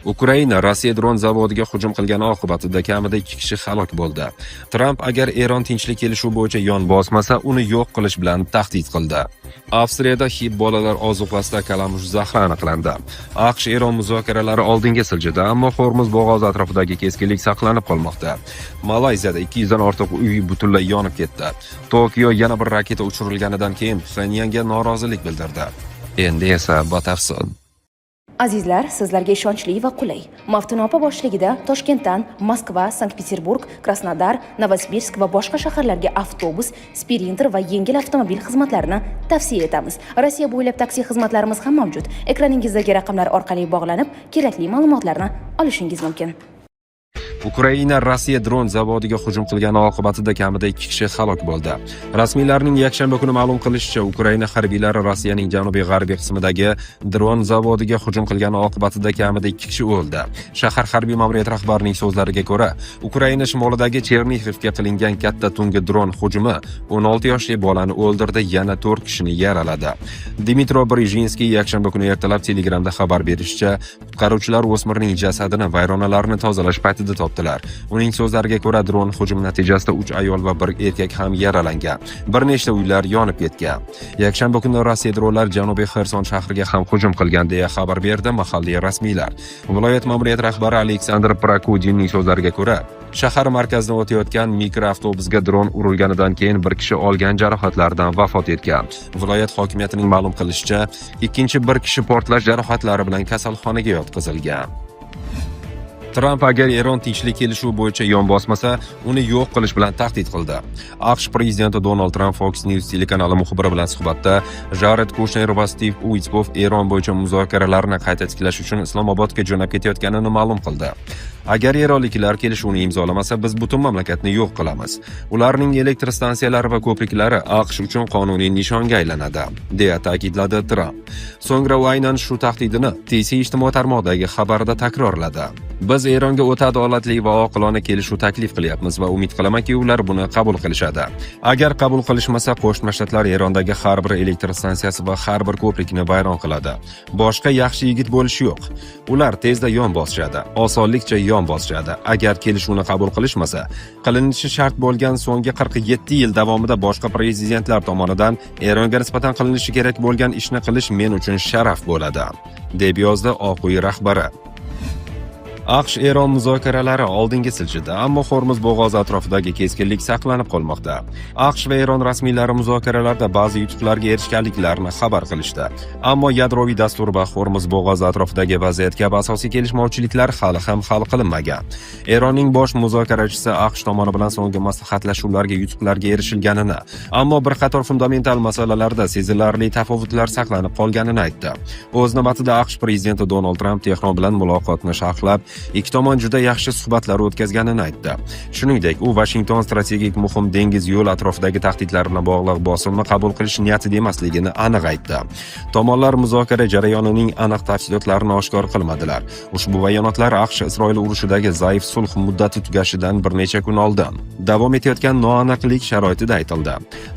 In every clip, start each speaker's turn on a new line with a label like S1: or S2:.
S1: Ukraina Rossiya dron zavodiga hujum qilgani oqibatida kamida 2 kishi halok bo'ldi. Tramp agar Eron tinchlik kelishuvi bo'yicha yon bosmasa, uni yo'q qilish bilan tahdid qildi. Avstriyada hib bolalar ozuqasida kalamush zahri aniqlandi. AQSh Eron muzokaralari oldinga siljidi, ammo Hormuz bo'g'ozi atrofidagi keskinlik saqlanib qolmoqda. Malayziyada 200 dan ortiq uy butunlay yonib ketdi. Tokio yana bir raketa uchirilganidan keyin Pxenyanga norozilik bildirdi. Endi esa batafsil.
S2: Azizlar, sizlarga ishonchli va qulay. Maftunopa boshligida Toshkentdan Moskva, Sankt-Peterburg, Krasnodar, Novosibirsk va boshqa shaharlarga avtobus, Sprinter va yengil avtomobil xizmatlarini tavsiya etamiz. Rossiya bo'ylab taksi xizmatlarimiz ham mavjud. Ekraningizdagi raqamlar orqali bog'lanib, kerakli ma'lumotlarni olishingiz mumkin.
S1: Ukraina Rossiya dron zavodiga hujum qilgani oqibatida kamida 2 kishi halok bo'ldi. Rasmiylarning yakshanba kuni ma'lum qilishicha, Ukraina harbiylari Rossiyaning janubiy-g'arbiy qismidagi dron zavodiga hujum qilgani oqibatida kamida 2 kishi o'ldi. Shahar harbiy ma'muriyati rahbarining so'zlariga ko'ra, Ukraina shimolidagi Chernihivga qilingan katta tungi dron hujumi 16 yoshli bolani o'ldirdi, yana 4 kishini yaraladi. Dmitro Brezhinskiy yakshanba kuni ertalab Telegramda xabar berishicha, qutqaruvchilar o'smirning jasadini vayronalarni tozalash paytida topdilar. Uning so'zlariga ko'ra, dron hujumi natijasida 3 ayol va 1 erkak ham yaralangan. Bir nechta uylar yonib ketgan. Yakshanba kuni Rossiya dronlari Janubiy Xerson shahriga ham hujum qilgan deya xabar berdi mahalliy rasmiylar. Viloyat ma'muriyati rahbari Aleksandr Prokudinning so'zlariga ko'ra, shahar markazidan o'tayotgan mikroavtobusga dron urilganidan keyin bir kishi olgan jarohatlardan vafot etgan. Viloyat hokimiyatining ma'lum qilishicha, ikkinchi bir kishi portlash jarohatlari bilan kasalxonaga yotqizilgan. Tramp agar Eron tinchlik kelishuvi bo'yicha yon bosmasa, uni yo'q qilish bilan tahdid qildi. AQSh prezidenti Donald Trump Fox News telekanali muxbiri bilan suhbatda Jared Kushner va Steve Witkoff Eron bo'yicha muzokaralarni qayta tiklash uchun Islomobodga jo'nab ketayotganini ma'lum qildi. Agar eronliklar kelishuvni imzolamasa, biz butun mamlakatni yo'q qilamiz. Ularning elektr stansiyalari va ko'priklari AQSh uchun qonuniy nishonga aylanadi, deya ta'kidladi Tramp. So'ngra u aynan shu tahdidini TC ijtimoiy tarmoqdagi xabarida takrorladi. Biz Eronga o'ta adolatli va oqilona kelishuv taklif qilyapmiz va umid qilamanki, ular buni qabul qilishadi. Agar qabul qilishmasa, Qo'shma Shtatlar Erondagi har bir elektr stansiyasi va har bir ko'prikni vayron qiladi. Boshqa yaxshi yigit bo'lishi yo'q. Ular tezda yon bosishadi, osonlikcha yon bosishadi. Agar kelishuvni qabul qilishmasa, qilinishi shart bo'lgan so'nggi 47 yil davomida boshqa prezidentlar tomonidan Eronga nisbatan qilinishi kerak bo'lgan ishni qilish men uchun sharaf bo'ladi, deb yozdi Oq uy rahbari. AQSh Eron muzokaralari oldinga siljidi, ammo Hormuz bo'g'ozi atrofidagi keskinlik saqlanib qolmoqda. AQSh va Eron rasmiylari muzokaralarda ba'zi yutuqlarga erishganliklarini xabar qilishdi, ammo yadroviy dastur va Hormuz bo'g'ozi atrofidagi vaziyat kabi asosiy kelishmovchiliklar hali ham hal qilinmagan. Eronning bosh muzokarachisi AQSh tomoni bilan so'nggi maslahatlashuvlarga yutuqlarga erishilganini, ammo bir qator fundamental masalalarda sezilarli tafovutlar saqlanib qolganini aytdi. O'z navbatida AQSh prezidenti Donald Trump Tehron bilan muloqotni sharhlab, ikki tomon juda yaxshi suhbatlar o'tkazganini aytdi. Shuningdek, u Washington strategik muhim dengiz yo'l atrofidagi tahdidlar bilan bog'liq bosimni qabul qilish niyatida emasligini aniq aytdi. Tomonlar muzokara jarayonining aniq tafsilotlarini oshkor qilmadilar. Ushbu bayonotlar AQSh-Isroil urushidagi zaif sulh muddati tugashidan bir necha kun oldin davom etayotgan noaniqlik sharoitida aytildi.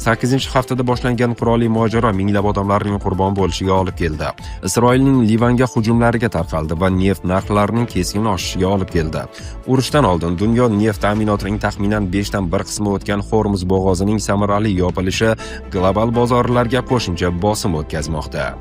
S1: 8-haftada boshlangan qurolli mojaro minglab odamlarning qurbon bo'lishiga olib keldi. Isroilning Livanga hujumlariga tarqaldi va neft narxlarining keskin oshishiga olib keldi. Urushdan oldin dunyo neft ta'minotining taxminan 5 dan 1 qismi o'tgan Hormuz bo'g'ozining samarali yopilishi global bozorlarga qo'shimcha bosim o'tkazmoqda.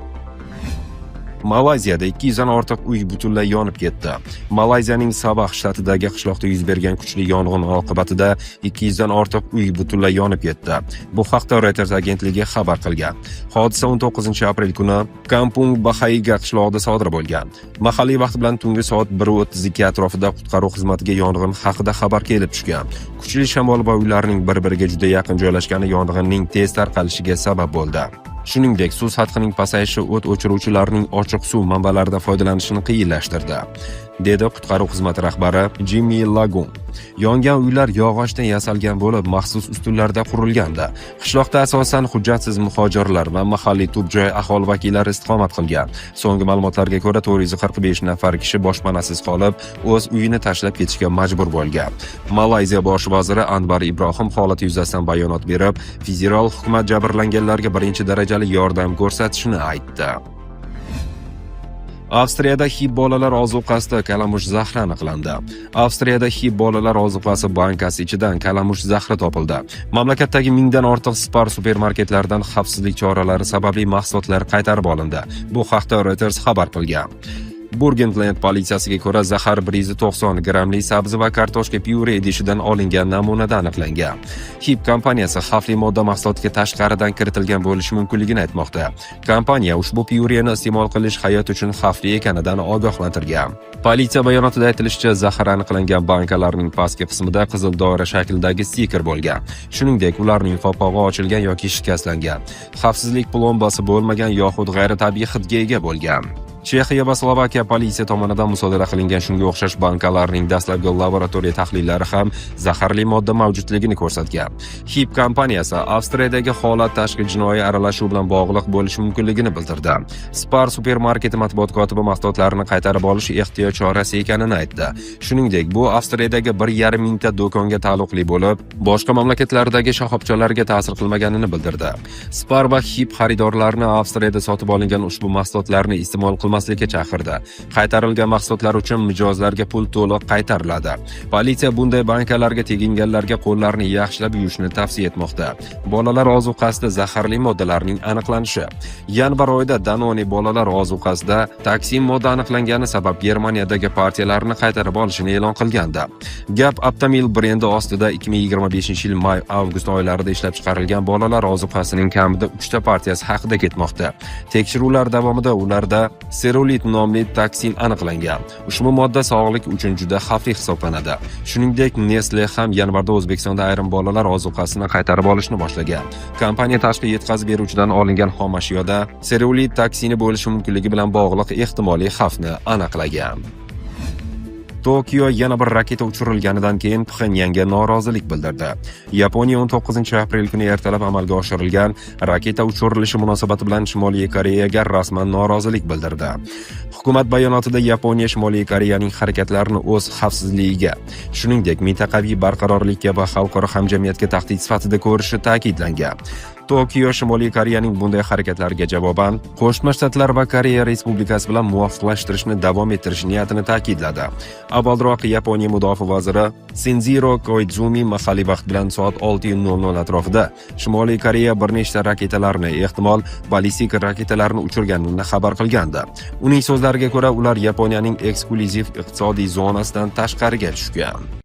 S1: Malayziyada 200 dan ortiq uy butunlay yonib ketdi. Malayziyaning Sabah shtatidagi qishloqda yuz bergan kuchli yong'in oqibatida 200 dan ortiq uy butunlay yonib ketdi. Bu haqda Reuters agentligi xabar qilgan. Hodisa 19-aprel kuni Kampung Bahaiga qishlog'ida sodir bo'lgan. Mahalliy vaqt bilan tungi soat 1:32 atrofida qutqaruv xizmatiga yong'in haqida xabar kelib tushgan. Kuchli shamol va uylarning bir-biriga juda yaqin joylashgani yong'inning tez tarqalishiga sabab bo'ldi. Shuningdek, suv sathining pasayishi o't o'chiruvchilarning ochiq suv manbalaridan foydalanishini qiyinlashtirdi, dedi qutqaruv xizmati rahbari Jimmy Lagun. Yongan uylar yog'ochdan yasalgan bo'lib, maxsus ustunlarda qurilgandi. Qishloqda asosan hujjatsiz muhojirlar va mahalliy tub-joy aholi vakillari istiqomat qilgan. So'nggi ma'lumotlarga ko'ra 445 nafar kishi boshpanasiz qolib, o'z uyini tashlab ketishga majbur bo'lgan. Malayziya bosh vaziri Anwar Ibrahim holat yuzasidan bayonot berib, federal hukumat jabrlanganlarga birinchi darajali yordam ko'rsatishini aytdi. Avstriyada HIV bolalar ozuqasida kalamush zahri aniqlandi. Avstriyada HIV bolalar ozuqasi bankasi ichidan kalamush zahri topildi. Mamlakatdagi 1000 dan ortiq Spar supermarketlaridan xavfsizlik choralari sababli mahsulotlar qaytarib olindi. Bu haqda Reuters xabar qilgan. Burgenland politsiyasiga ko'ra zahar 190 grammli sabzi va kartoshka pyure idishidan olingan namunada aniqlangan. HIV kompaniyasi xavfli modda mahsulotga tashqaridan kiritilgan bo'lishi mumkinligini aytmoqda. Kompaniya ushbu pyureni iste'mol qilish hayot uchun xavfli ekanidan ogohlantirgan. Politsiya bayonotida aytilishicha, zahar aniqlangan bankalarning pastki qismida qizil doira shaklidagi stiker bo'lgan. Shuningdek, ularning qopqog'i ochilgan yoki shikastlangan. Xavfsizlik plombasi bo'lmagan yoxud g'ayritabiiy hidga ega bo'lgan. Chexiya va Slovakiya politsiya tomonidan musodara qilingan shunga o'xshash bankalarning dastlabki laboratoriya tahlillari ham zaharli modda mavjudligini ko'rsatgan. HIV kompaniyasi Avstriyadagi holat tashqi jinoiy aralashuv bilan bog'liq bo'lishi mumkinligini bildirdi. Spar supermarketi matbuot kotibi mahsulotlarni qaytarib olish ehtiyot chorasi ekanini aytdi. Shuningdek, bu Avstriyadagi 1,5 mingta do'konga taalluqli bo'lib, boshqa mamlakatlardagi shoxobchalarga ta'sir qilmaganini bildirdi. Spar va HIV xaridorlarni Avstriyada sotib olingan ushbu mahsulotlarni iste'mol qilmaslikka chaqirdi. Qaytarilgan mahsulotlar uchun mijozlarga pul to'liq qaytariladi. Politsiya bunday bankalarga teginganlarga qo'llarni yaxshilab yuvishni tavsiya etmoqda. Bolalar ozuqasida zaharli moddalarning aniqlanishi. Yanvar oyida Danone bolalar ozuqasida toksin modda aniqlangani sabab Germaniyadagi partiyalarni qaytarib olishini e'lon qilgandi. Gap Aptamil brendi ostida 2025-yil may-avgust oylarida ishlab chiqarilgan bolalar ozuqasining kamida 3 ta partiyasi haqida ketmoqda. Tekshiruvlar davomida ularda serulit nomli toksin aniqlangan. Ushbu modda sog'liq uchun juda xavfli hisoblanadi. Shuningdek, Nestle ham yanvarda O'zbekistonda ayrim bolalar ozuqasini qaytarib olishni boshlagan. Kompaniya tashqi yetkazib beruvchidan olingan xomashyoda serulit toksini bo'lishi mumkinligi bilan bog'liq ehtimoliy xavfni aniqlagan. Tokio yana bir raketa uchirilganidan keyin Pxenyanga norozilik bildirdi. Yaponiya 19-aprel kuni ertalab amalga oshirilgan raketa uchirilishi munosabati bilan Shimoliy Koreyaga rasman norozilik bildirdi. Hukumat bayonotida Yaponiya Shimoliy Koreyaning harakatlarini o'z xavfsizligiga, shuningdek mintaqaviy barqarorlikka va xalqaro hamjamiyatga tahdid sifatida ko'rishi ta'kidlangan. Tokio Shimoliy Koreyaning bunday harakatlariga javoban Qo'shma Shtatlar va Koreya Respublikasi bilan muvofiqlashtirishni davom ettirish niyatini ta'kidladi. Avvalroq Yaponiya mudofaa vaziri Shinjiro Koizumi mahalliy vaqt bilan soat 6:00 atrofida Shimoliy Koreya bir nechta raketalarni, ehtimol ballistik raketalarni uchirganini xabar qilgandi. Uning so'zlariga ko'ra, ular Yaponiyaning eksklyuziv iqtisodiy zonasidan tashqariga tushgan.